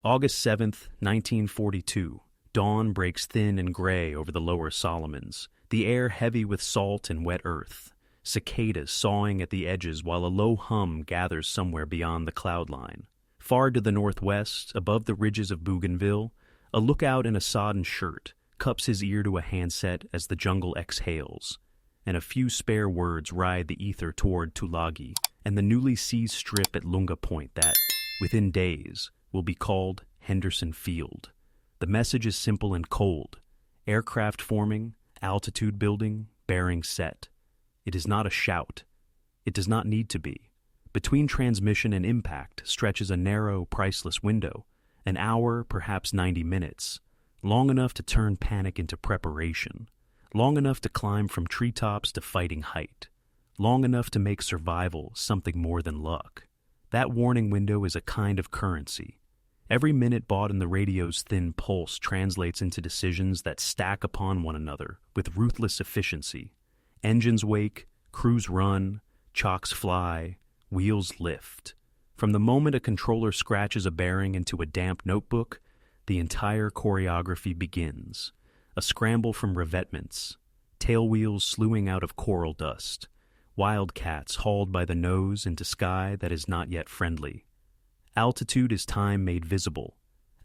August 7th, 1942. Dawn breaks thin and gray over the lower Solomons, the air heavy with salt and wet earth. Cicadas sawing at the edges while a low hum gathers somewhere beyond the cloud line. Far to the northwest, above the ridges of Bougainville, a lookout in a sodden shirt cups his ear to a handset as the jungle exhales, and a few spare words ride the ether toward Tulagi and the newly seized strip at Lunga Point that, within days, will be called Henderson Field. The message is simple and cold. Aircraft forming, altitude building, bearing set. It is not a shout. It does not need to be. Between transmission and impact stretches a narrow, priceless window, an hour, perhaps 90 minutes, long enough to turn panic into preparation, long enough to climb from treetops to fighting height, long enough to make survival something more than luck. That warning window is a kind of currency. Every minute bought in the radio's thin pulse translates into decisions that stack upon one another with ruthless efficiency. Engines wake, crews run, chocks fly, wheels lift. From the moment a controller scratches a bearing into a damp notebook, the entire choreography begins. A scramble from revetments, tailwheels slewing out of coral dust, wildcats hauled by the nose into sky that is not yet friendly. Altitude is time made visible.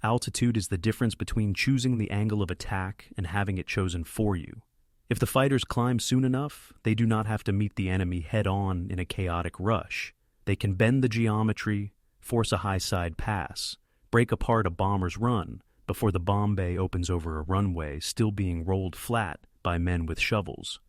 Altitude is the difference between choosing the angle of attack and having it chosen for you. If the fighters climb soon enough, they do not have to meet the enemy head-on in a chaotic rush. They can bend the geometry, force a high-side pass, break apart a bomber's run before the bomb bay opens over a runway still being rolled flat by men with shovels.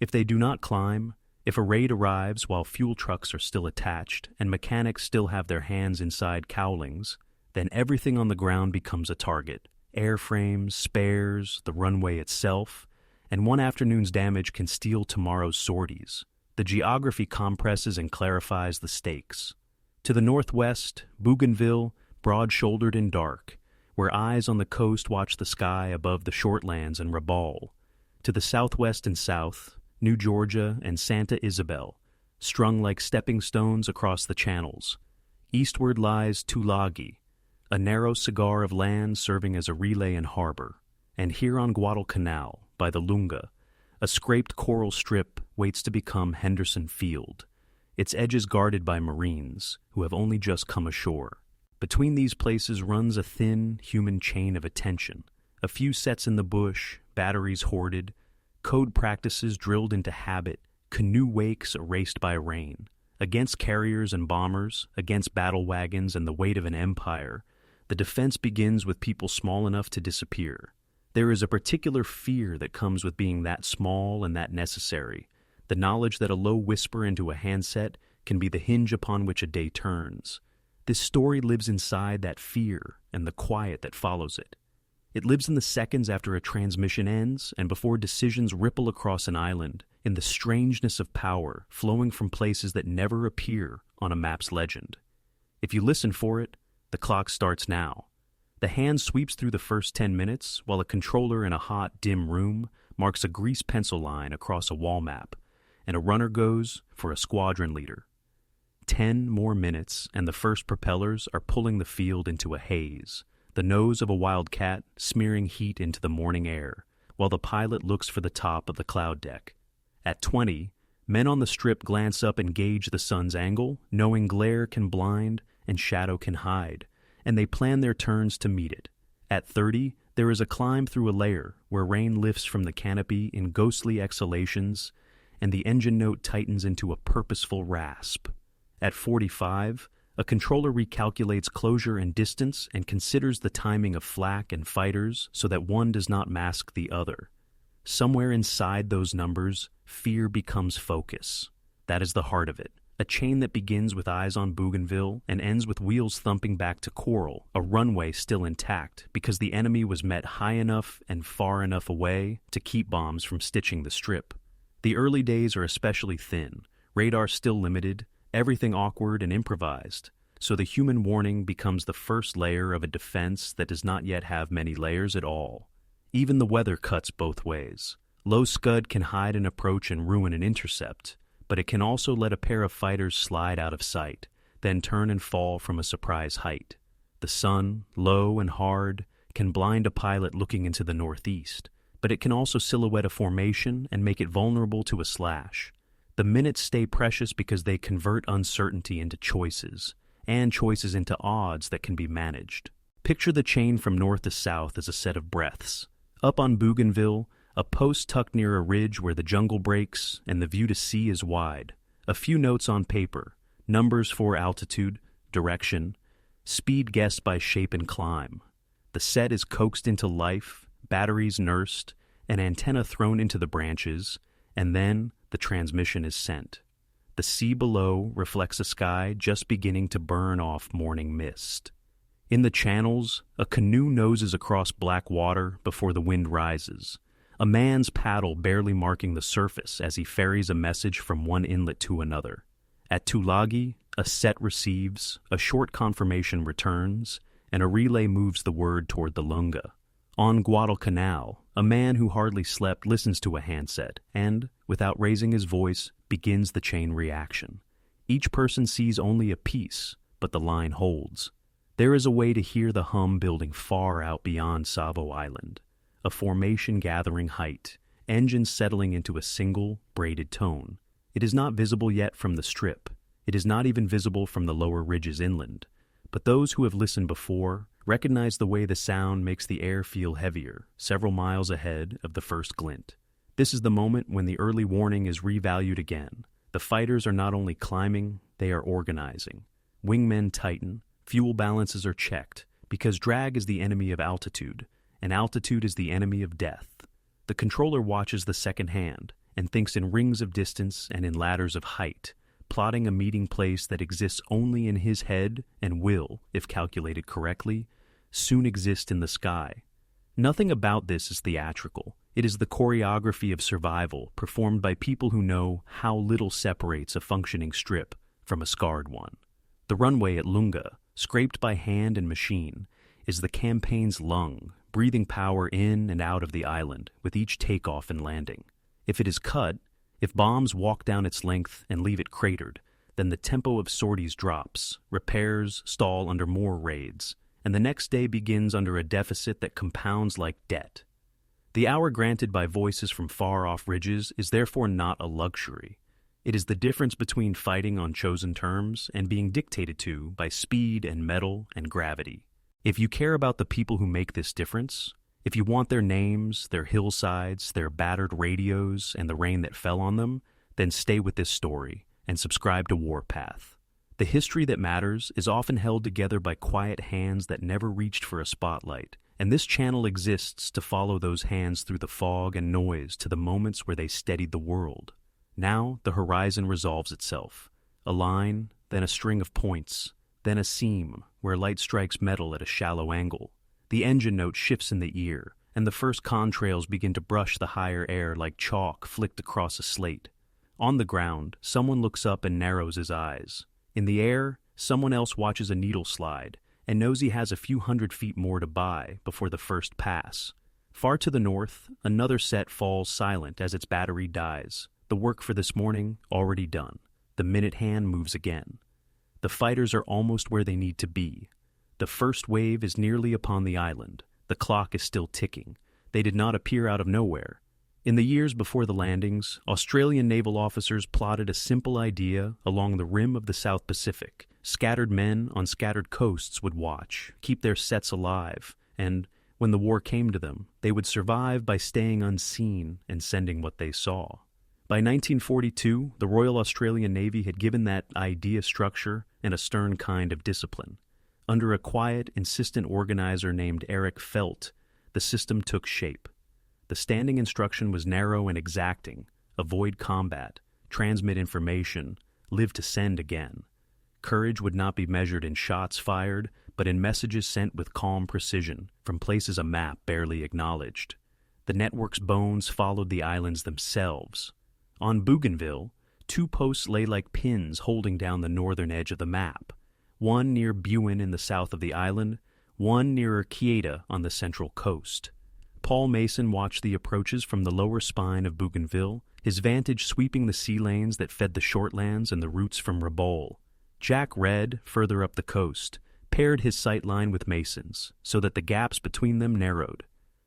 If they do not climb, if a raid arrives while fuel trucks are still attached and mechanics still have their hands inside cowlings, then everything on the ground becomes a target. Airframes, spares, the runway itself, and one afternoon's damage can steal tomorrow's sorties. The geography compresses and clarifies the stakes. To the northwest, Bougainville, broad-shouldered and dark, where eyes on the coast watch the sky above the shortlands and Rabaul. To the southwest and south, New Georgia and Santa Isabel, strung like stepping stones across the channels. Eastward lies Tulagi, a narrow cigar of land serving as a relay and harbor. And here on Guadalcanal, by the Lunga, a scraped coral strip waits to become Henderson Field, its edges guarded by Marines who have only just come ashore. Between these places runs a thin, human chain of attention. A few sets in the bush, batteries hoarded, code practices drilled into habit, canoe wakes erased by rain. Against carriers and bombers, against battle wagons and the weight of an empire, the defense begins with people small enough to disappear. There is a particular fear that comes with being that small and that necessary, the knowledge that a low whisper into a handset can be the hinge upon which a day turns. This story lives inside that fear and the quiet that follows it. It lives in the seconds after a transmission ends and before decisions ripple across an island, in the strangeness of power flowing from places that never appear on a map's legend. If you listen for it, the clock starts now. The hand sweeps through the first 10 minutes while a controller in a hot, dim room marks a grease pencil line across a wall map, and a runner goes for a squadron leader. 10 more minutes and the first propellers are pulling the field into a haze, the nose of a wildcat smearing heat into the morning air, while the pilot looks for the top of the cloud deck. At 20, men on the strip glance up and gauge the sun's angle, knowing glare can blind and shadow can hide, and they plan their turns to meet it. At 30, there is a climb through a layer where rain lifts from the canopy in ghostly exhalations, and the engine note tightens into a purposeful rasp. At 45, a controller recalculates closure and distance and considers the timing of flak and fighters so that one does not mask the other. Somewhere inside those numbers, fear becomes focus. That is the heart of it. A chain that begins with eyes on Bougainville and ends with wheels thumping back to Coral, a runway still intact because the enemy was met high enough and far enough away to keep bombs from stitching the strip. The early days are especially thin, radar still limited, everything awkward and improvised, so the human warning becomes the first layer of a defense that does not yet have many layers at all. Even the weather cuts both ways. Low scud can hide an approach and ruin an intercept, but it can also let a pair of fighters slide out of sight, then turn and fall from a surprise height. The sun, low and hard, can blind a pilot looking into the northeast, but it can also silhouette a formation and make it vulnerable to a slash. The minutes stay precious because they convert uncertainty into choices, and choices into odds that can be managed. Picture the chain from north to south as a set of breaths. Up on Bougainville, a post tucked near a ridge where the jungle breaks and the view to sea is wide. A few notes on paper, numbers for altitude, direction, speed guessed by shape and climb. The set is coaxed into life, batteries nursed, an antenna thrown into the branches, and then the transmission is sent. The sea below reflects a sky just beginning to burn off morning mist. In the channels, a canoe noses across black water before the wind rises, a man's paddle barely marking the surface as he ferries a message from one inlet to another. At Tulagi, a set receives, a short confirmation returns, and a relay moves the word toward the Lunga. On Guadalcanal, a man who hardly slept listens to a handset and, without raising his voice, begins the chain reaction. Each person sees only a piece, but the line holds. There is a way to hear the hum building far out beyond Savo Island, a formation gathering height, engines settling into a single, braided tone. It is not visible yet from the strip. It is not even visible from the lower ridges inland. But those who have listened before recognize the way the sound makes the air feel heavier, several miles ahead of the first glint. This is the moment when the early warning is revalued again. The fighters are not only climbing, they are organizing. Wingmen tighten, fuel balances are checked, because drag is the enemy of altitude, and altitude is the enemy of death. The controller watches the second hand, and thinks in rings of distance and in ladders of height, plotting a meeting place that exists only in his head and will, if calculated correctly, soon exist in the sky. Nothing about this is theatrical. It is the choreography of survival performed by people who know how little separates a functioning strip from a scarred one. The runway at Lunga, scraped by hand and machine, is the campaign's lung, breathing power in and out of the island with each takeoff and landing. If it is cut, if bombs walk down its length and leave it cratered, then the tempo of sorties drops, repairs stall under more raids, and the next day begins under a deficit that compounds like debt. The hour granted by voices from far-off ridges is therefore not a luxury. It is the difference between fighting on chosen terms and being dictated to by speed and metal and gravity. If you care about the people who make this difference, if you want their names, their hillsides, their battered radios, and the rain that fell on them, then stay with this story and subscribe to Warpath. The history that matters is often held together by quiet hands that never reached for a spotlight, and this channel exists to follow those hands through the fog and noise to the moments where they steadied the world. Now the horizon resolves itself. A line, then a string of points, then a seam where light strikes metal at a shallow angle. The engine note shifts in the ear, and the first contrails begin to brush the higher air like chalk flicked across a slate. On the ground, someone looks up and narrows his eyes. In the air, someone else watches a needle slide and knows he has a few 100 feet more to buy before the first pass. Far to the north, another set falls silent as its battery dies. The work for this morning already done. The minute hand moves again. The fighters are almost where they need to be. The first wave is nearly upon the island. The clock is still ticking. They did not appear out of nowhere. In the years before the landings, Australian naval officers plotted a simple idea along the rim of the South Pacific. Scattered men on scattered coasts would watch, keep their sets alive, and, when the war came to them, they would survive by staying unseen and sending what they saw. By 1942, the Royal Australian Navy had given that idea structure and a stern kind of discipline. Under a quiet, insistent organizer named Eric Felt, the system took shape. The standing instruction was narrow and exacting: avoid combat, transmit information, live to send again. Courage would not be measured in shots fired, but in messages sent with calm precision from places a map barely acknowledged. The network's bones followed the islands themselves. On Bougainville, 2 posts lay like pins holding down the northern edge of the map. One near Buin in the south of the island, one nearer Quieta on the central coast. Paul Mason watched the approaches from the lower spine of Bougainville, his vantage sweeping the sea lanes that fed the shortlands and the routes from Rabaul. Jack read, further up the coast, paired his sight line with Mason's so that the gaps between them narrowed.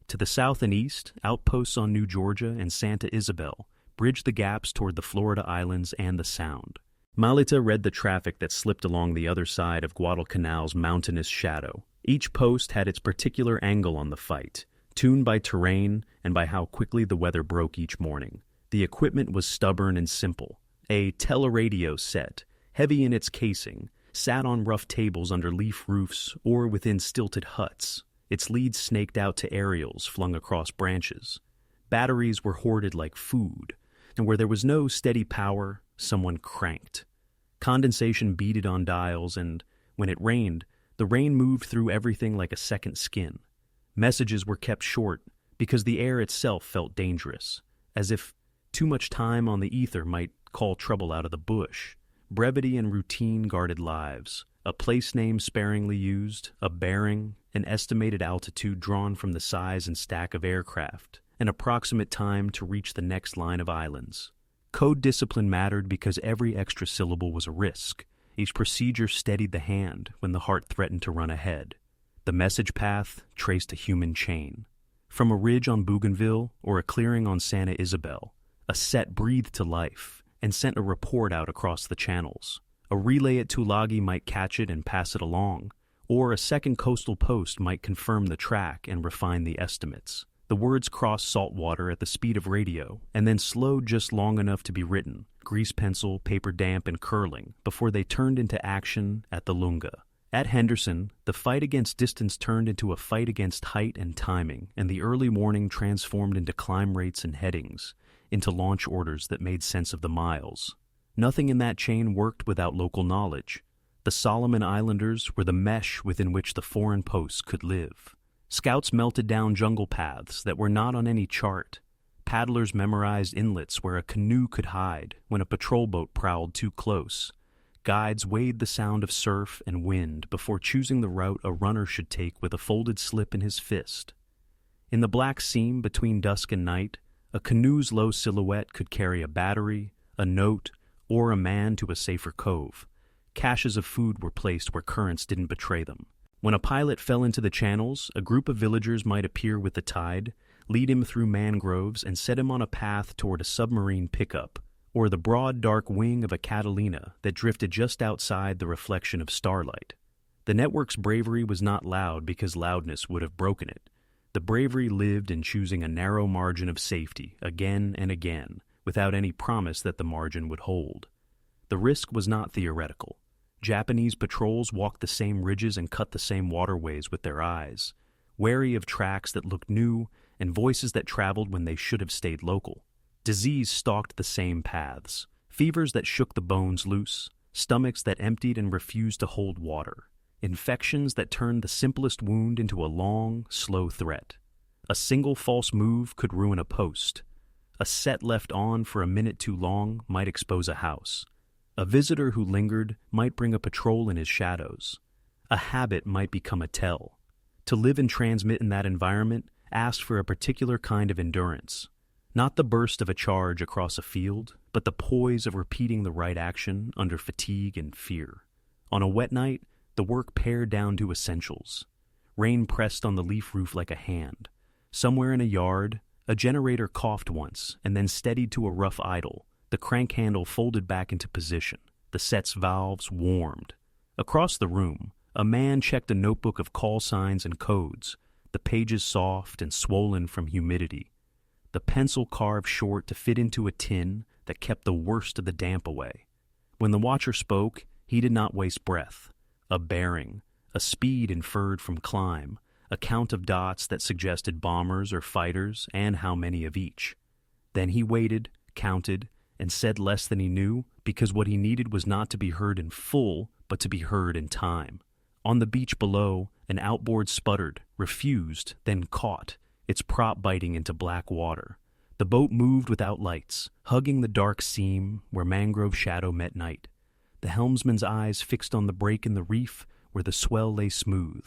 To the south and east, outposts on New Georgia and Santa Isabel bridged the gaps toward the Florida Islands and the Sound. Malita read the traffic that slipped along the other side of Guadalcanal's mountainous shadow. Each post had its particular angle on the fight, tuned by terrain and by how quickly the weather broke each morning. The equipment was stubborn and simple. A teleradio set, heavy in its casing, sat on rough tables under leaf roofs or within stilted huts, its leads snaked out to aerials flung across branches. Batteries were hoarded like food, and where there was no steady power, someone cranked. Condensation beaded on dials, and when it rained, the rain moved through everything like a second skin. Messages were kept short because the air itself felt dangerous, as if too much time on the ether might call trouble out of the bush. Brevity and routine guarded lives. A place name sparingly used, a bearing, an estimated altitude drawn from the size and stack of aircraft, an approximate time to reach the next line of islands. Code discipline mattered because every extra syllable was a risk. Each procedure steadied the hand when the heart threatened to run ahead. The message path traced a human chain. From a ridge on Bougainville or a clearing on Santa Isabel, a set breathed to life and sent a report out across the channels. A relay at Tulagi might catch it and pass it along, or a second coastal post might confirm the track and refine the estimates. The words crossed salt water at the speed of radio and then slowed just long enough to be written, grease pencil, paper damp, and curling, before they turned into action at the Lunga. At Henderson, the fight against distance turned into a fight against height and timing, and the early morning transformed into climb rates and headings, into launch orders that made sense of the miles. Nothing in that chain worked without local knowledge. The Solomon Islanders were the mesh within which the foreign posts could live. Scouts melted down jungle paths that were not on any chart. Paddlers memorized inlets where a canoe could hide when a patrol boat prowled too close. Guides weighed the sound of surf and wind before choosing the route a runner should take with a folded slip in his fist. In the black seam between dusk and night, a canoe's low silhouette could carry a battery, a note, or a man to a safer cove. Caches of food were placed where currents didn't betray them. When a pilot fell into the channels, a group of villagers might appear with the tide, lead him through mangroves, and set him on a path toward a submarine pickup, or the broad dark wing of a Catalina that drifted just outside the reflection of starlight. The network's bravery was not loud because loudness would have broken it. The bravery lived in choosing a narrow margin of safety again and again, without any promise that the margin would hold. The risk was not theoretical. Japanese patrols walked the same ridges and cut the same waterways with their eyes, wary of tracks that looked new and voices that traveled when they should have stayed local. Disease stalked the same paths, fevers that shook the bones loose, stomachs that emptied and refused to hold water, infections that turned the simplest wound into a long, slow threat. A single false move could ruin a post. A set left on for a minute too long might expose a house. A visitor who lingered might bring a patrol in his shadows. A habit might become a tell. To live and transmit in that environment asked for a particular kind of endurance. Not the burst of a charge across a field, but the poise of repeating the right action under fatigue and fear. On a wet night, the work pared down to essentials. Rain pressed on the leaf roof like a hand. Somewhere in a yard, a generator coughed once and then steadied to a rough idle. The crank handle folded back into position. The set's valves warmed. Across the room, a man checked a notebook of call signs and codes, the pages soft and swollen from humidity. The pencil carved short to fit into a tin that kept the worst of the damp away. When the watcher spoke, he did not waste breath. A bearing, a speed inferred from climb, a count of dots that suggested bombers or fighters and how many of each. Then he waited, counted, and said less than he knew because what he needed was not to be heard in full, but to be heard in time. On the beach below, an outboard sputtered, refused, then caught, its prop biting into black water. The boat moved without lights, hugging the dark seam where mangrove shadow met night. The helmsman's eyes fixed on the break in the reef where the swell lay smooth.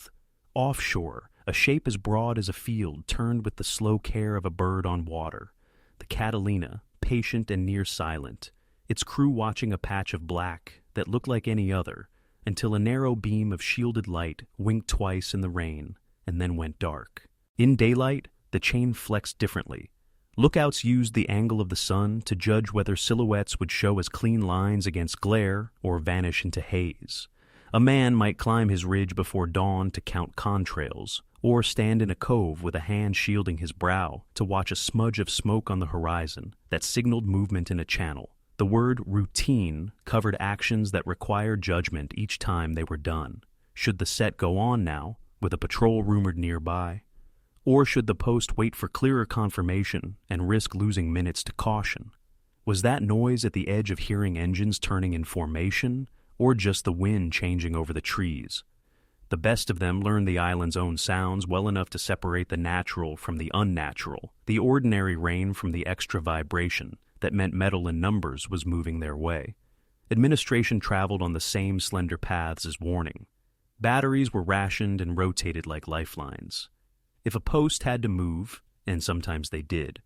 Offshore, a shape as broad as a field turned with the slow care of a bird on water. The Catalina, patient and near silent, its crew watching a patch of black that looked like any other, until a narrow beam of shielded light winked twice in the rain and then went dark. In daylight, the chain flexed differently. Lookouts used the angle of the sun to judge whether silhouettes would show as clean lines against glare or vanish into haze. A man might climb his ridge before dawn to count contrails, or stand in a cove with a hand shielding his brow to watch a smudge of smoke on the horizon that signaled movement in a channel. The word routine covered actions that required judgment each time they were done. Should the set go on now, with a patrol rumored nearby? Or should the post wait for clearer confirmation and risk losing minutes to caution? Was that noise at the edge of hearing engines turning in formation, or just the wind changing over the trees? The best of them learned the island's own sounds well enough to separate the natural from the unnatural, the ordinary rain from the extra vibration that meant metal in numbers was moving their way. Administration traveled on the same slender paths as warning. Batteries were rationed and rotated like lifelines. If a post had to move, and sometimes they did,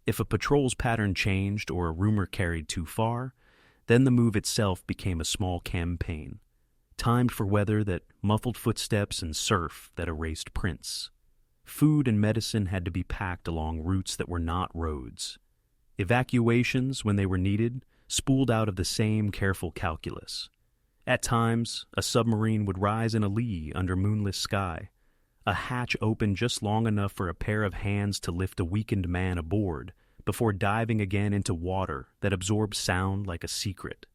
if a patrol's pattern changed or a rumor carried too far, then the move itself became a small campaign, timed for weather that muffled footsteps and surf that erased prints. Food and medicine had to be packed along routes that were not roads. Evacuations, when they were needed, spooled out of the same careful calculus. At times, a submarine would rise in a lee under moonless sky, a hatch open just long enough for a pair of hands to lift a weakened man aboard before diving again into water that absorbed sound like a secret.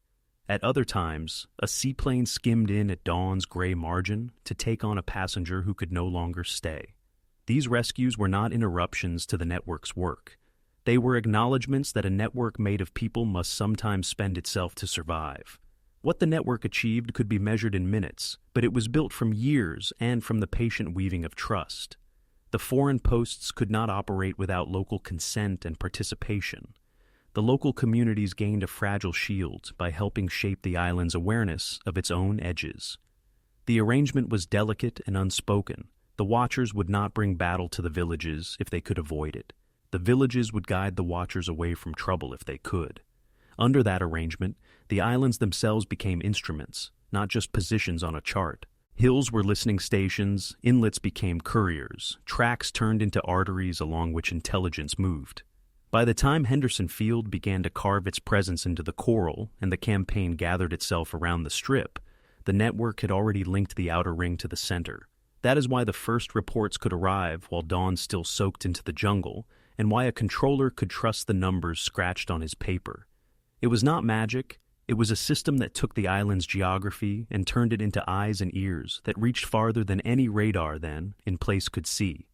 At other times, a seaplane skimmed in at dawn's gray margin to take on a passenger who could no longer stay. These rescues were not interruptions to the network's work. They were acknowledgments that a network made of people must sometimes spend itself to survive. What the network achieved could be measured in minutes, but it was built from years and from the patient weaving of trust. The foreign posts could not operate without local consent and participation. The local communities gained a fragile shield by helping shape the island's awareness of its own edges. The arrangement was delicate and unspoken. The Watchers would not bring battle to the villages if they could avoid it. The villages would guide the Watchers away from trouble if they could. Under that arrangement, the islands themselves became instruments, not just positions on a chart. Hills were listening stations, inlets became couriers, tracks turned into arteries along which intelligence moved. By the time Henderson Field began to carve its presence into the coral and the campaign gathered itself around the strip, the network had already linked the outer ring to the center. That is why the first reports could arrive while dawn still soaked into the jungle, and why a controller could trust the numbers scratched on his paper. It was not magic. It was a system that took the island's geography and turned it into eyes and ears that reached farther than any radar then in place could see.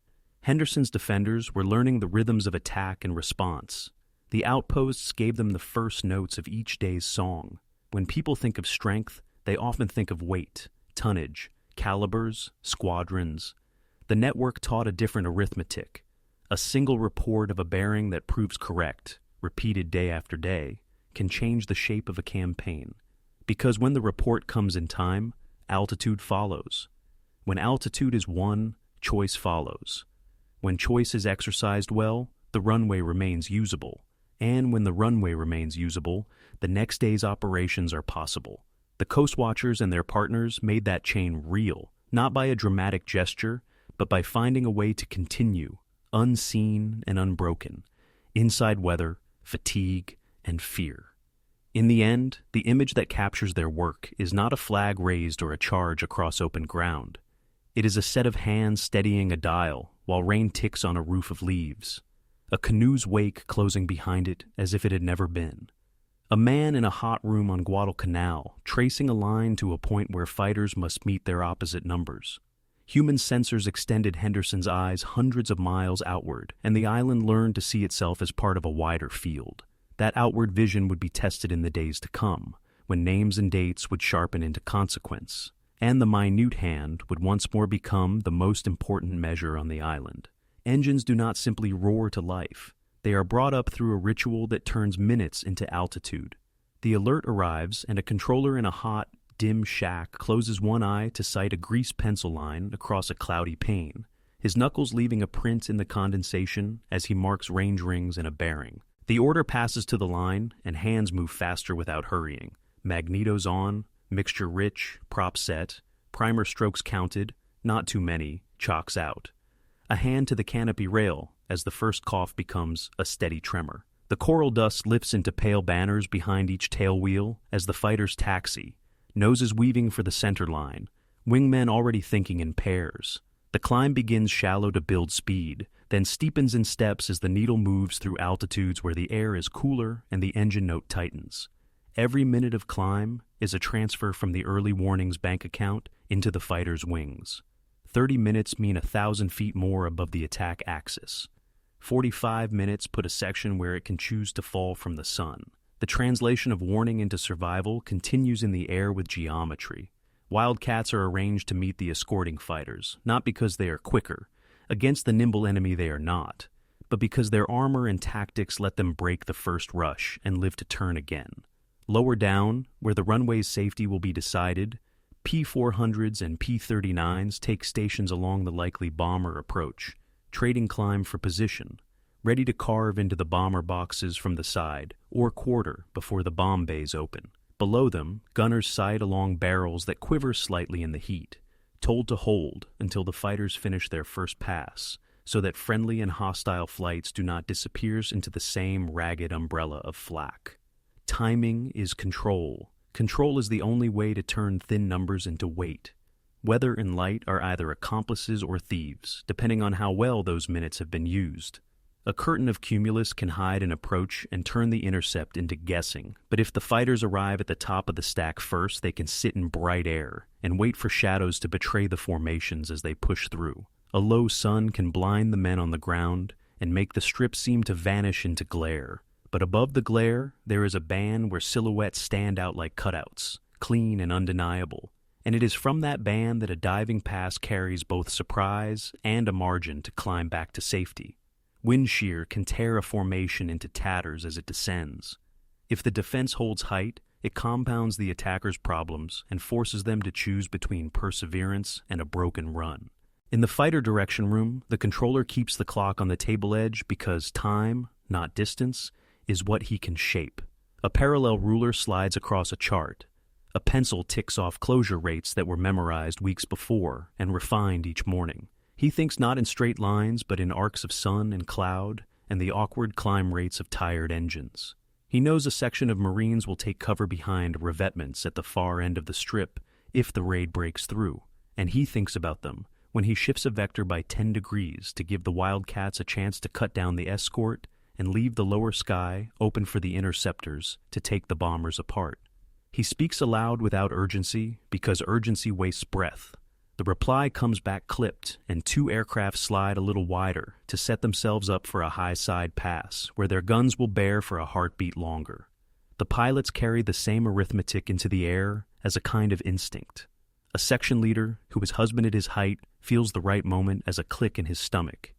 Henderson's defenders were learning the rhythms of attack and response. The outposts gave them the first notes of each day's song. When people think of strength, they often think of weight, tonnage, calibers, squadrons. The network taught a different arithmetic. A single report of a bearing that proves correct, repeated day after day, can change the shape of a campaign. Because when the report comes in time, altitude follows. When altitude is won, choice follows. When choice is exercised well, the runway remains usable. And when the runway remains usable, the next day's operations are possible. The Coastwatchers and their partners made that chain real, not by a dramatic gesture, but by finding a way to continue, unseen and unbroken, inside weather, fatigue, and fear. In the end, the image that captures their work is not a flag raised or a charge across open ground. It is a set of hands steadying a dial while rain ticks on a roof of leaves, a canoe's wake closing behind it as if it had never been. A man in a hot room on Guadalcanal tracing a line to a point where fighters must meet their opposite numbers. Human sensors extended Henderson's eyes hundreds of miles outward, and the island learned to see itself as part of a wider field. That outward vision would be tested in the days to come, when names and dates would sharpen into consequence, and the minute hand would once more become the most important measure on the island. Engines do not simply roar to life. They are brought up through a ritual that turns minutes into altitude. The alert arrives, and a controller in a hot, dim shack closes one eye to sight a grease pencil line across a cloudy pane, his knuckles leaving a print in the condensation as he marks range rings and a bearing. The order passes to the line, and hands move faster without hurrying. Magnetos on, mixture rich, prop set, primer strokes counted, not too many, chocks out. A hand to the canopy rail as the first cough becomes a steady tremor. The coral dust lifts into pale banners behind each tail wheel as the fighters taxi, noses weaving for the center line, wingmen already thinking in pairs. The climb begins shallow to build speed, then steepens in steps as the needle moves through altitudes where the air is cooler and the engine note tightens. Every minute of climb is a transfer from the early warnings bank account into the fighter's wings. 30 minutes mean 1,000 feet more above the attack axis. 45 minutes put a section where it can choose to fall from the sun. The translation of warning into survival continues in the air with geometry. Wildcats are arranged to meet the escorting fighters, not because they are quicker. Against the nimble enemy they are not, but because their armor and tactics let them break the first rush and live to turn again. Lower down, where the runway's safety will be decided, P-400s and P-39s take stations along the likely bomber approach, trading climb for position, ready to carve into the bomber boxes from the side or quarter before the bomb bays open. Below them, gunners sight along barrels that quiver slightly in the heat, told to hold until the fighters finish their first pass, so that friendly and hostile flights do not disappear into the same ragged umbrella of flak. Timing is control. Control is the only way to turn thin numbers into weight. Weather and light are either accomplices or thieves, depending on how well those minutes have been used. A curtain of cumulus can hide an approach and turn the intercept into guessing, but if the fighters arrive at the top of the stack first, they can sit in bright air and wait for shadows to betray the formations as they push through. A low sun can blind the men on the ground and make the strip seem to vanish into glare. But above the glare, there is a band where silhouettes stand out like cutouts, clean and undeniable. And it is from that band that a diving pass carries both surprise and a margin to climb back to safety. Wind shear can tear a formation into tatters as it descends. If the defense holds height, it compounds the attacker's problems and forces them to choose between perseverance and a broken run. In the fighter direction room, the controller keeps the clock on the table edge because time, not distance, is what he can shape. A parallel ruler slides across a chart. A pencil ticks off closure rates that were memorized weeks before and refined each morning. He thinks not in straight lines, but in arcs of sun and cloud and the awkward climb rates of tired engines. He knows a section of Marines will take cover behind revetments at the far end of the strip if the raid breaks through, and he thinks about them when he shifts a vector by 10 degrees to give the Wildcats a chance to cut down the escort and leave the lower sky open for the interceptors to take the bombers apart. He speaks aloud without urgency because urgency wastes breath. The reply comes back clipped, and 2 aircraft slide a little wider to set themselves up for a high side pass, where their guns will bear for a heartbeat longer. The pilots carry the same arithmetic into the air as a kind of instinct. A section leader, who has husbanded his height, feels the right moment as a click in his stomach.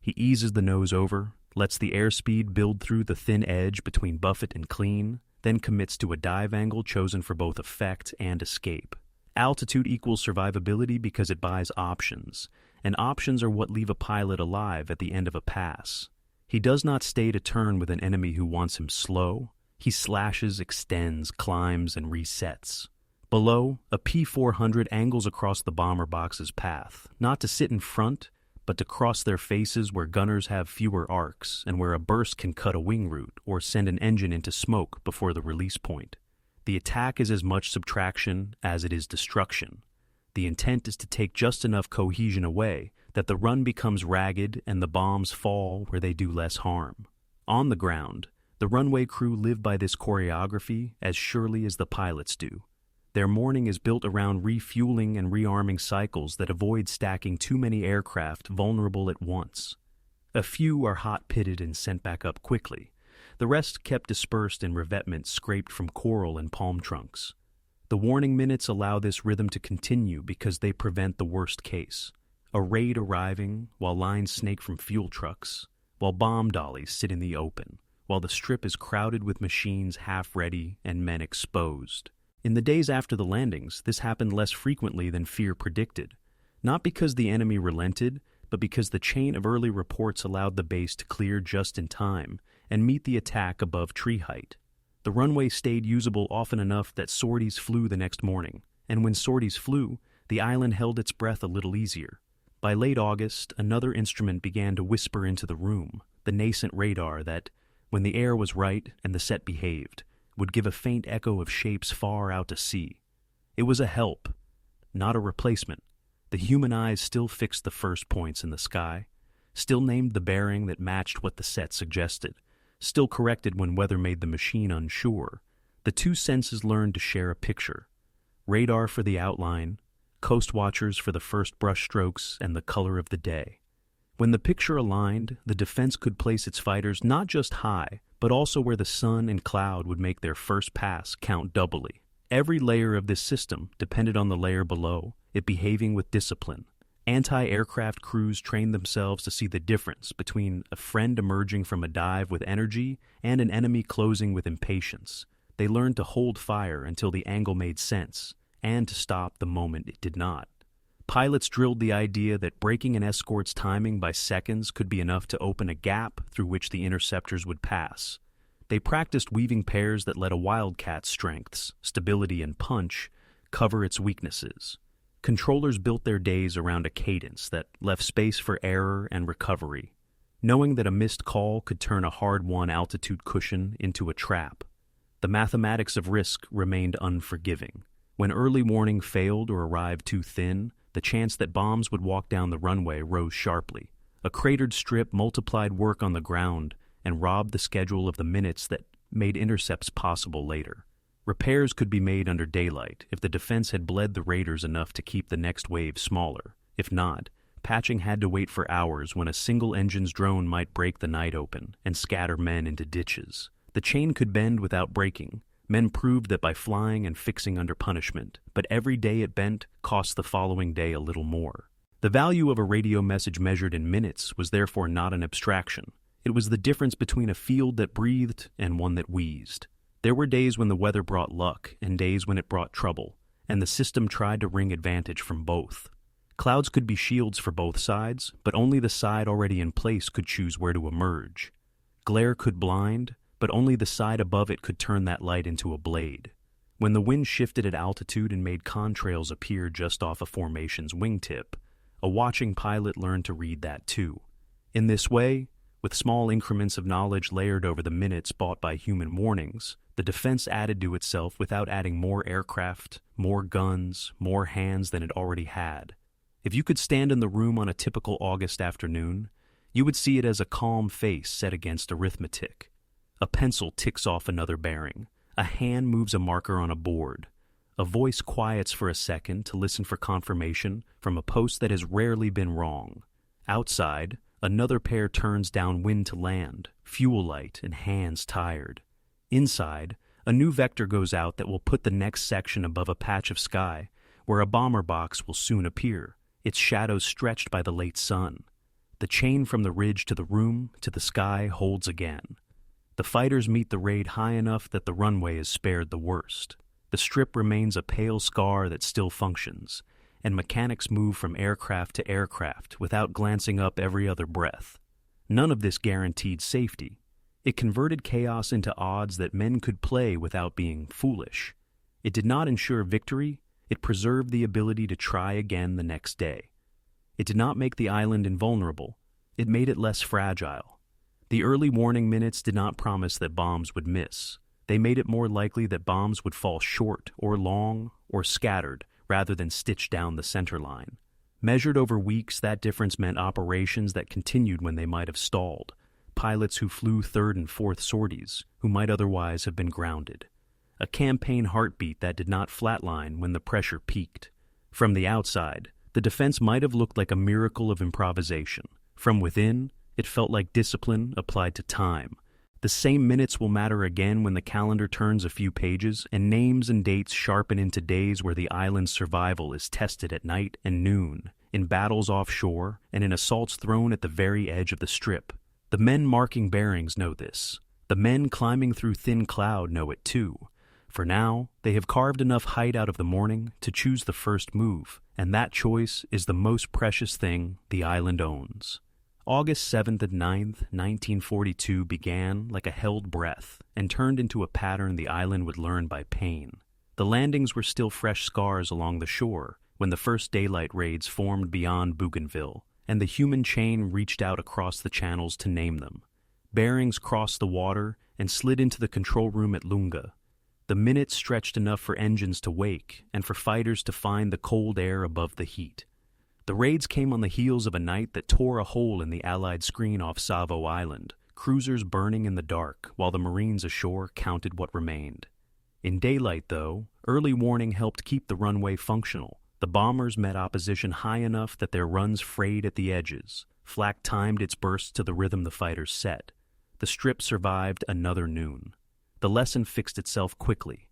He eases the nose over, lets the airspeed build through the thin edge between buffet and clean, then commits to a dive angle chosen for both effect and escape. Altitude equals survivability because it buys options, and options are what leave a pilot alive at the end of a pass. He does not stay to turn with an enemy who wants him slow. He slashes, extends, climbs, and resets. Below, a P-400 angles across the bomber box's path, not to sit in front, but to cross their faces where gunners have fewer arcs and where a burst can cut a wing route or send an engine into smoke before the release point. The attack is as much subtraction as it is destruction. The intent is to take just enough cohesion away that the run becomes ragged and the bombs fall where they do less harm. On the ground, the runway crew live by this choreography as surely as the pilots do. Their morning is built around refueling and rearming cycles that avoid stacking too many aircraft vulnerable at once. A few are hot-pitted and sent back up quickly. The rest kept dispersed in revetments scraped from coral and palm trunks. The warning minutes allow this rhythm to continue because they prevent the worst case. A raid arriving while lines snake from fuel trucks, while bomb dollies sit in the open, while the strip is crowded with machines half-ready and men exposed. In the days after the landings, this happened less frequently than fear predicted, not because the enemy relented, but because the chain of early reports allowed the base to clear just in time and meet the attack above tree height. The The runway stayed usable often enough that sorties flew the next morning, and when sorties flew, the island held its breath a little easier. By late August, another instrument began to whisper into the room, the nascent radar that, when the air was right and the set behaved, would give a faint echo of shapes far out to sea. It was a help, not a replacement. The human eyes still fixed the first points in the sky, still named the bearing that matched what the set suggested, still corrected when weather made the machine unsure. The two senses learned to share a picture. Radar for the outline, Coastwatchers for the first brushstrokes and the color of the day. When the picture aligned, the defense could place its fighters not just high, but also where the sun and cloud would make their first pass count doubly. Every layer of this system depended on the layer below, it behaving with discipline. Anti-aircraft crews trained themselves to see the difference between a friend emerging from a dive with energy and an enemy closing with impatience. They learned to hold fire until the angle made sense, and to stop the moment it did not. Pilots drilled the idea that breaking an escort's timing by seconds could be enough to open a gap through which the interceptors would pass. They practiced weaving pairs that let a Wildcat's strengths, stability, and punch cover its weaknesses. Controllers built their days around a cadence that left space for error and recovery, knowing that a missed call could turn a hard-won altitude cushion into a trap. The mathematics of risk remained unforgiving. When early warning failed or arrived too thin, the chance that bombs would walk down the runway rose sharply. A cratered strip multiplied work on the ground and robbed the schedule of the minutes that made intercepts possible later. Repairs could be made under daylight if the defense had bled the raiders enough to keep the next wave smaller. If not, patching had to wait for hours when a single engine's drone might break the night open and scatter men into ditches. The chain could bend without breaking. Men proved that by flying and fixing under punishment, but every day it bent cost the following day a little more. The value of a radio message measured in minutes was therefore not an abstraction. It was the difference between a field that breathed and one that wheezed. There were days when the weather brought luck and days when it brought trouble, and the system tried to wring advantage from both. Clouds could be shields for both sides, but only the side already in place could choose where to emerge. Glare could blind, but only the side above it could turn that light into a blade. When the wind shifted at altitude and made contrails appear just off a formation's wingtip, a watching pilot learned to read that too. In this way, with small increments of knowledge layered over the minutes bought by human warnings, the defense added to itself without adding more aircraft, more guns, more hands than it already had. If you could stand in the room on a typical August afternoon, you would see it as a calm face set against arithmetic. A pencil ticks off another bearing. A hand moves a marker on a board. A voice quiets for a second to listen for confirmation from a post that has rarely been wrong. Outside, another pair turns downwind to land, fuel light and hands tired. Inside, a new vector goes out that will put the next section above a patch of sky where a bomber box will soon appear, its shadows stretched by the late sun. The chain from the ridge to the room to the sky holds again. The fighters meet the raid high enough that the runway is spared the worst. The strip remains a pale scar that still functions, and mechanics move from aircraft to aircraft without glancing up every other breath. None of this guaranteed safety. It converted chaos into odds that men could play without being foolish. It did not ensure victory, it preserved the ability to try again the next day. It did not make the island invulnerable, it made it less fragile. The early warning minutes did not promise that bombs would miss. They made it more likely that bombs would fall short or long or scattered rather than stitched down the center line. Measured over weeks, that difference meant operations that continued when they might have stalled, pilots who flew third and fourth sorties who might otherwise have been grounded. A campaign heartbeat that did not flatline when the pressure peaked. From the outside, the defense might have looked like a miracle of improvisation. From within, it felt like discipline applied to time. The same minutes will matter again when the calendar turns a few pages and names and dates sharpen into days where the island's survival is tested at night and noon, in battles offshore and in assaults thrown at the very edge of the strip. The men marking bearings know this. The men climbing through thin cloud know it too. For now, they have carved enough height out of the morning to choose the first move, and that choice is the most precious thing the island owns. August 7th and 9th, 1942 began like a held breath and turned into a pattern the island would learn by pain. The landings were still fresh scars along the shore when the first daylight raids formed beyond Bougainville, and the human chain reached out across the channels to name them. Bearings crossed the water and slid into the control room at Lunga. The minutes stretched enough for engines to wake and for fighters to find the cold air above the heat. The raids came on the heels of a night that tore a hole in the Allied screen off Savo Island, cruisers burning in the dark while the Marines ashore counted what remained. In daylight, though, early warning helped keep the runway functional. The bombers met opposition high enough that their runs frayed at the edges. Flak timed its bursts to the rhythm the fighters set. The strip survived another noon. The lesson fixed itself quickly.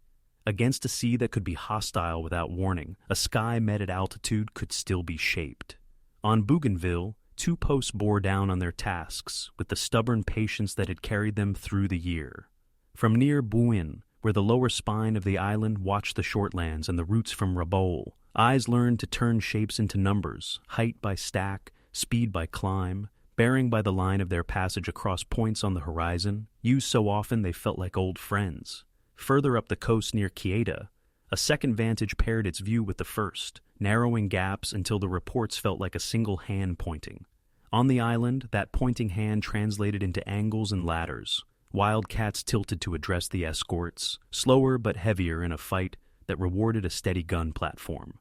Against a sea that could be hostile without warning, a sky met at altitude could still be shaped. On Bougainville, two posts bore down on their tasks with the stubborn patience that had carried them through the year. From near Bouin, where the lower spine of the island watched the shortlands and the routes from Rabaul, eyes learned to turn shapes into numbers, height by stack, speed by climb, bearing by the line of their passage across points on the horizon, used so often they felt like old friends. Further up the coast near Quieta, a second vantage paired its view with the first, narrowing gaps until the reports felt like a single hand pointing. On the island, that pointing hand translated into angles and ladders. Wildcats tilted to address the escorts, slower but heavier in a fight that rewarded a steady gun platform.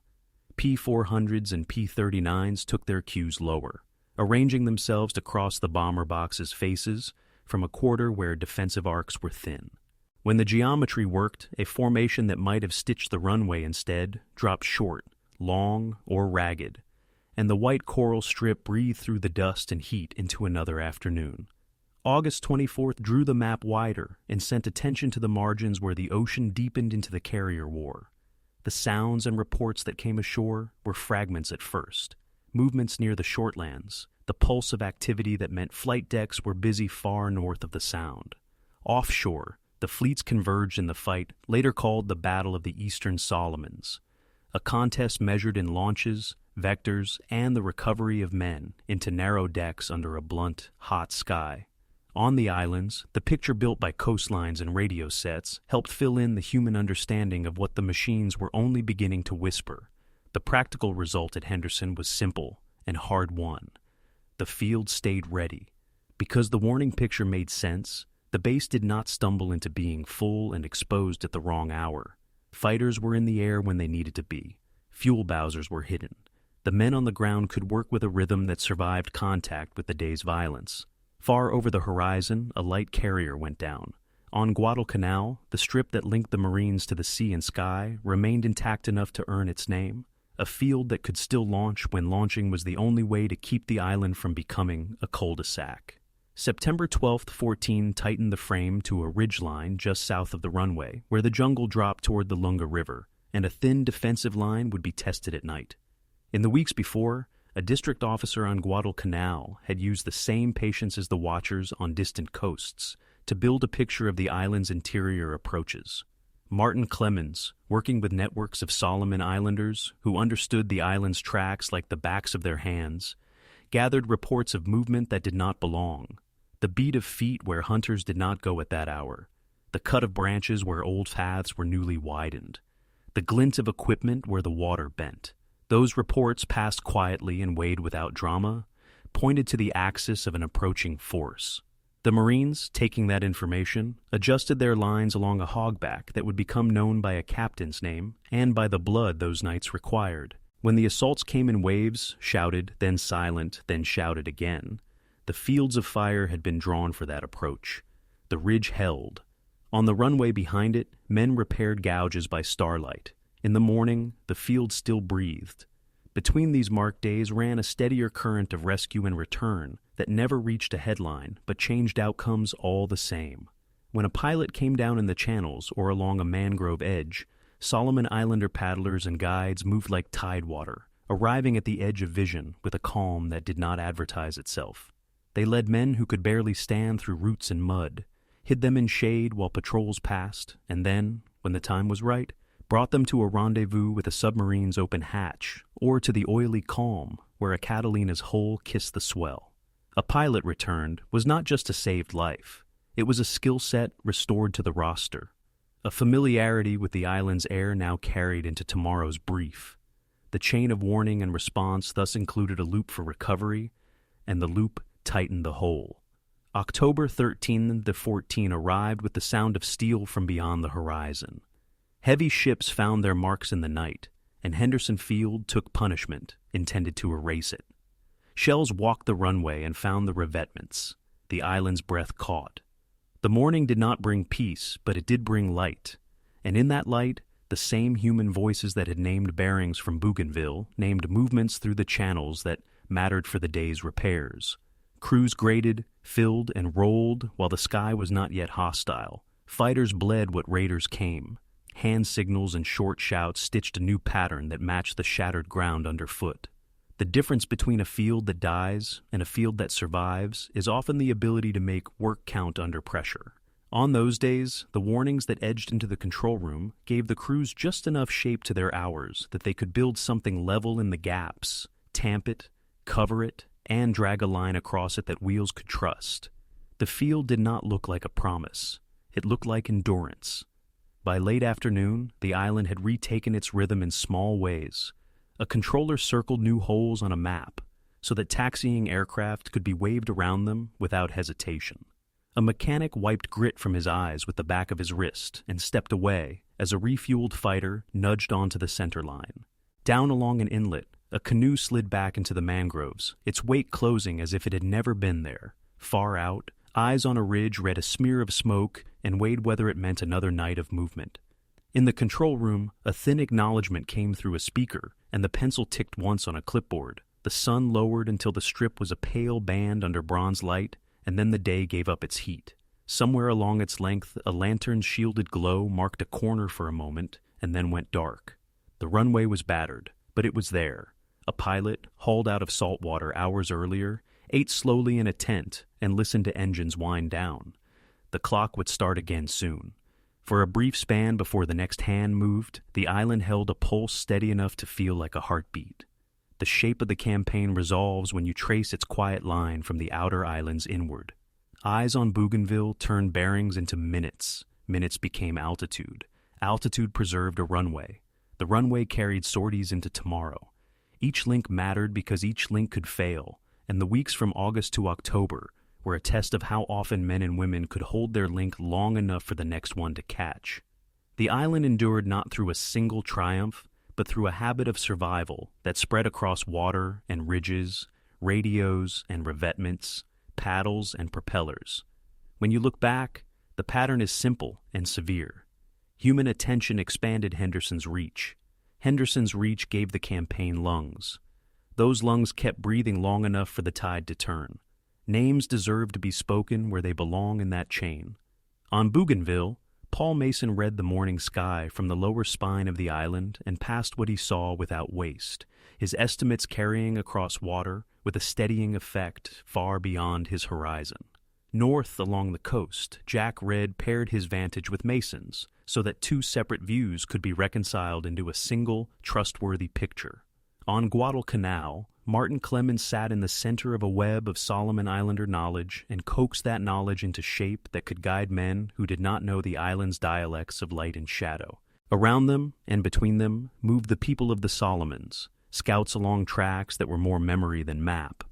P-400s and P-39s took their cues lower, arranging themselves to cross the bomber box's faces from a quarter where defensive arcs were thin. When the geometry worked, a formation that might have stitched the runway instead dropped short, long, or ragged, and the white coral strip breathed through the dust and heat into another afternoon. August 24th drew the map wider and sent attention to the margins where the ocean deepened into the carrier war. The sounds and reports that came ashore were fragments at first, movements near the shortlands, the pulse of activity that meant flight decks were busy far north of the Sound. Offshore, the fleets converged in the fight, later called the Battle of the Eastern Solomons, a contest measured in launches, vectors, and the recovery of men into narrow decks under a blunt, hot sky. On the islands, the picture built by coastlines and radio sets helped fill in the human understanding of what the machines were only beginning to whisper. The practical result at Henderson was simple and hard-won. The field stayed ready. Because the warning picture made sense, the base did not stumble into being full and exposed at the wrong hour. Fighters were in the air when they needed to be. Fuel bowsers were hidden. The men on the ground could work with a rhythm that survived contact with the day's violence. Far over the horizon, a light carrier went down. On Guadalcanal, the strip that linked the Marines to the sea and sky remained intact enough to earn its name, a field that could still launch when launching was the only way to keep the island from becoming a cul-de-sac. September 12th, 14 tightened the frame to a ridgeline just south of the runway, where the jungle dropped toward the Lunga River, and a thin defensive line would be tested at night. In the weeks before, a district officer on Guadalcanal had used the same patience as the watchers on distant coasts to build a picture of the island's interior approaches. Martin Clemens, working with networks of Solomon Islanders who understood the island's tracks like the backs of their hands, gathered reports of movement that did not belong, the beat of feet where hunters did not go at that hour, the cut of branches where old paths were newly widened, the glint of equipment where the water bent. Those reports, passed quietly and weighed without drama, pointed to the axis of an approaching force. The Marines, taking that information, adjusted their lines along a hogback that would become known by a captain's name and by the blood those nights required. When the assaults came in waves, shouted, then silent, then shouted again, the fields of fire had been drawn for that approach. The ridge held. On the runway behind it, men repaired gouges by starlight. In the morning, the field still breathed. Between these marked days ran a steadier current of rescue and return that never reached a headline but changed outcomes all the same. When a pilot came down in the channels or along a mangrove edge, Solomon Islander paddlers and guides moved like tidewater, arriving at the edge of vision with a calm that did not advertise itself. They led men who could barely stand through roots and mud, hid them in shade while patrols passed, and then, when the time was right, brought them to a rendezvous with a submarine's open hatch, or to the oily calm where a Catalina's hull kissed the swell. A pilot returned was not just a saved life. It was a skill set restored to the roster, a familiarity with the island's air now carried into tomorrow's brief. The chain of warning and response thus included a loop for recovery, and the loop tightened the whole. October 13 to 14 arrived with the sound of steel from beyond the horizon. Heavy ships found their marks in the night, and Henderson Field took punishment intended to erase it. Shells walked the runway and found the revetments. The island's breath caught. The morning did not bring peace, but it did bring light, and in that light, the same human voices that had named bearings from Bougainville named movements through the channels that mattered for the day's repairs. Crews grated, filled, and rolled while the sky was not yet hostile. Fighters bled what raiders came. Hand signals and short shouts stitched a new pattern that matched the shattered ground underfoot. The difference between a field that dies and a field that survives is often the ability to make work count under pressure. On those days, the warnings that edged into the control room gave the crews just enough shape to their hours that they could build something level in the gaps, tamp it, cover it, and drag a line across it that wheels could trust. The field did not look like a promise. It looked like endurance. By late afternoon, the island had retaken its rhythm in small ways. A controller circled new holes on a map so that taxiing aircraft could be waved around them without hesitation. A mechanic wiped grit from his eyes with the back of his wrist and stepped away as a refueled fighter nudged onto the center line. Down along an inlet, a canoe slid back into the mangroves, its wake closing as if it had never been there. Far out, eyes on a ridge read a smear of smoke and weighed whether it meant another night of movement. In the control room, a thin acknowledgement came through a speaker, and the pencil ticked once on a clipboard. The sun lowered until the strip was a pale band under bronze light, and then the day gave up its heat. Somewhere along its length, a lantern's shielded glow marked a corner for a moment, and then went dark. The runway was battered, but it was there. A pilot, hauled out of salt water hours earlier, ate slowly in a tent and listened to engines wind down. The clock would start again soon. For a brief span before the next hand moved, the island held a pulse steady enough to feel like a heartbeat. The shape of the campaign resolves when you trace its quiet line from the outer islands inward. Eyes on Bougainville turned bearings into minutes. Minutes became altitude. Altitude preserved a runway. The runway carried sorties into tomorrow. Each link mattered because each link could fail, and the weeks from August to October were a test of how often men and women could hold their link long enough for the next one to catch. The island endured not through a single triumph, but through a habit of survival that spread across water and ridges, radios and revetments, paddles and propellers. When you look back, the pattern is simple and severe. Human attention expanded Henderson's reach. Henderson's reach gave the campaign lungs. Those lungs kept breathing long enough for the tide to turn. Names deserve to be spoken where they belong in that chain. On Bougainville, Paul Mason read the morning sky from the lower spine of the island and passed what he saw without waste, his estimates carrying across water with a steadying effect far beyond his horizon. North along the coast, Jack Red paired his vantage with Mason's so that two separate views could be reconciled into a single, trustworthy picture. On Guadalcanal, Martin Clemens sat in the center of a web of Solomon Islander knowledge and coaxed that knowledge into shape that could guide men who did not know the island's dialects of light and shadow. Around them and between them moved the people of the Solomons, scouts along tracks that were more memory than map,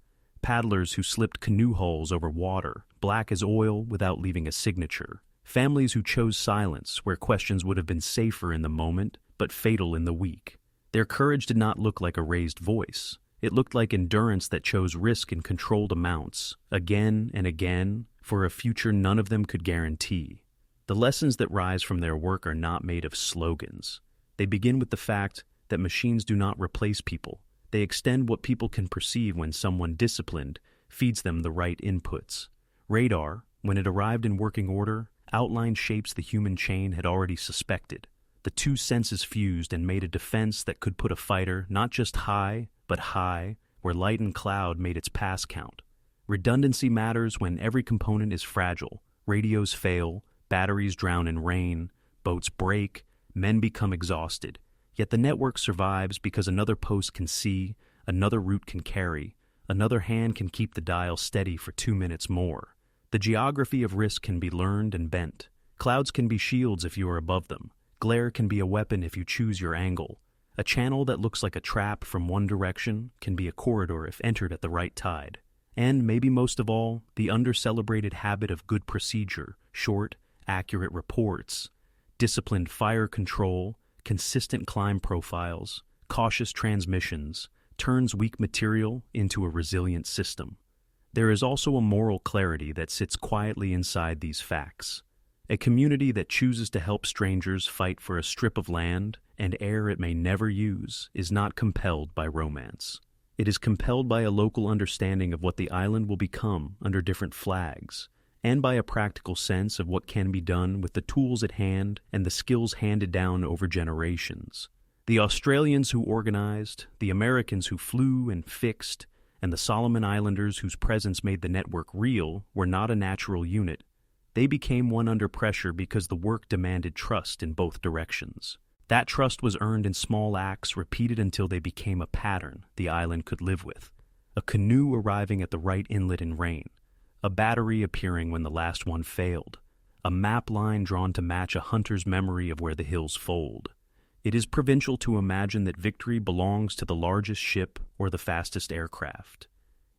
paddlers who slipped canoe hulls over water, black as oil without leaving a signature, families who chose silence where questions would have been safer in the moment but fatal in the week. Their courage did not look like a raised voice. It looked like endurance that chose risk in controlled amounts, again and again, for a future none of them could guarantee. The lessons that rise from their work are not made of slogans. They begin with the fact that machines do not replace people. They extend what people can perceive when someone disciplined feeds them the right inputs. Radar, when it arrived in working order, outlined shapes the human chain had already suspected. The two senses fused and made a defense that could put a fighter not just high, but high, where light and cloud made its pass count. Redundancy matters when every component is fragile. Radios fail, batteries drown in rain, boats break, men become exhausted. Yet the network survives because another post can see, another route can carry, Another hand can keep the dial steady for 2 minutes more. The geography of risk can be learned and bent. Clouds can be shields if you are above them. Glare can be a weapon if you choose your angle. A channel that looks like a trap from one direction can be a corridor if entered at the right tide. And, maybe most of all, the under-celebrated habit of good procedure, short, accurate reports, disciplined fire control, consistent climb profiles, cautious transmissions, turns weak material into a resilient system. There is also a moral clarity that sits quietly inside these facts. A community that chooses to help strangers fight for a strip of land and air it may never use is not compelled by romance. It is compelled by a local understanding of what the island will become under different flags, and by a practical sense of what can be done with the tools at hand and the skills handed down over generations. The Australians who organized, the Americans who flew and fixed, and the Solomon Islanders whose presence made the network real were not a natural unit. They became one under pressure because the work demanded trust in both directions. That trust was earned in small acts repeated until they became a pattern the island could live with. A canoe arriving at the right inlet in rain, a battery appearing when the last one failed, a map line drawn to match a hunter's memory of where the hills fold. It is provincial to imagine that victory belongs to the largest ship or the fastest aircraft.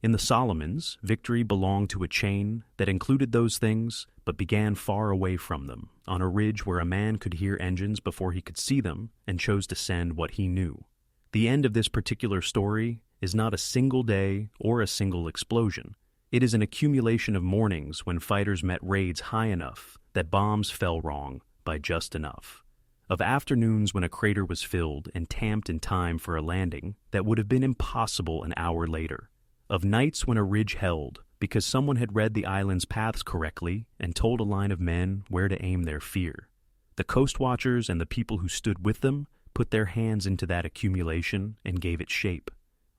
In the Solomons, victory belonged to a chain that included those things but began far away from them, on a ridge where a man could hear engines before he could see them and chose to send what he knew. The end of this particular story is not a single day or a single explosion. It is an accumulation of mornings when fighters met raids high enough that bombs fell wrong by just enough. Of afternoons when a crater was filled and tamped in time for a landing that would have been impossible an hour later. Of nights when a ridge held because someone had read the island's paths correctly and told a line of men where to aim their fear. The Coastwatchers and the people who stood with them put their hands into that accumulation and gave it shape.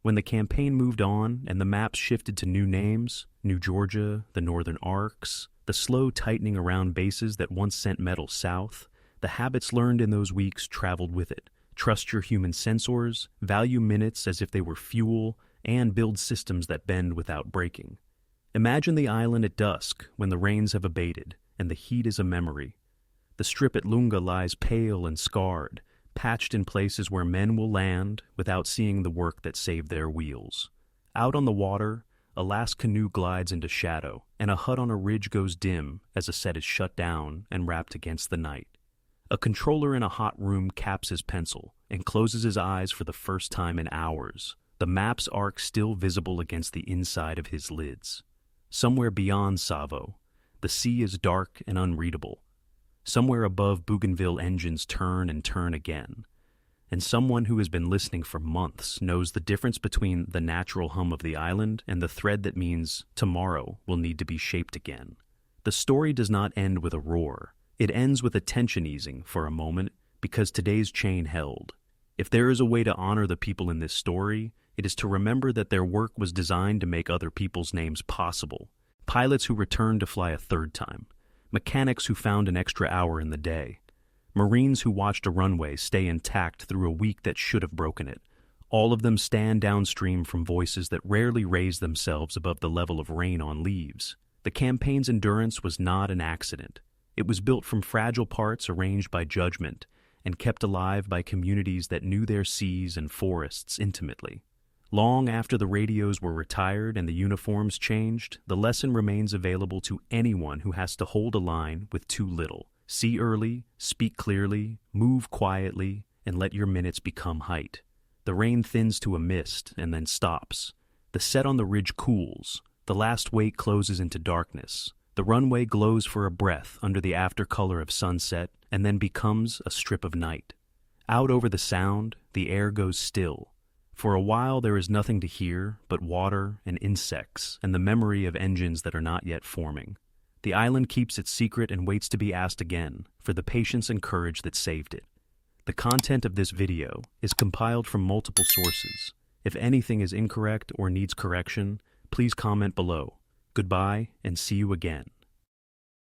When the campaign moved on and the maps shifted to new names, New Georgia, the Northern Arcs, the slow tightening around bases that once sent metal south, the habits learned in those weeks traveled with it. Trust your human sensors, value minutes as if they were fuel, and build systems that bend without breaking. Imagine the island at dusk when the rains have abated and the heat is a memory. The strip at Lunga lies pale and scarred, patched in places where men will land without seeing the work that saved their wheels. Out on the water, a last canoe glides into shadow, and a hut on a ridge goes dim as a set is shut down and wrapped against the night. A controller in a hot room caps his pencil and closes his eyes for the first time in hours, the map's arc still visible against the inside of his lids. Somewhere beyond Savo, the sea is dark and unreadable. Somewhere above, Bougainville engines turn and turn again. And someone who has been listening for months knows the difference between the natural hum of the island and the thread that means tomorrow will need to be shaped again. The story does not end with a roar. It ends with a tension easing for a moment because today's chain held. If there is a way to honor the people in this story, it is to remember that their work was designed to make other people's names possible. Pilots who returned to fly a third time. Mechanics who found an extra hour in the day. Marines who watched a runway stay intact through a week that should have broken it. All of them stand downstream from voices that rarely raise themselves above the level of rain on leaves. The campaign's endurance was not an accident. It was built from fragile parts arranged by judgment and kept alive by communities that knew their seas and forests intimately. Long after the radios were retired and the uniforms changed, the lesson remains available to anyone who has to hold a line with too little. See early, speak clearly, move quietly, and let your minutes become height. The rain thins to a mist and then stops. The set on the ridge cools. The last wake closes into darkness. The runway glows for a breath under the aftercolor of sunset and then becomes a strip of night. Out over the sound, the air goes still. For a while there is nothing to hear but water and insects and the memory of engines that are not yet forming. The island keeps its secret and waits to be asked again for the patience and courage that saved it. The content of this video is compiled from multiple sources. If anything is incorrect or needs correction, please comment below. Goodbye and see you again.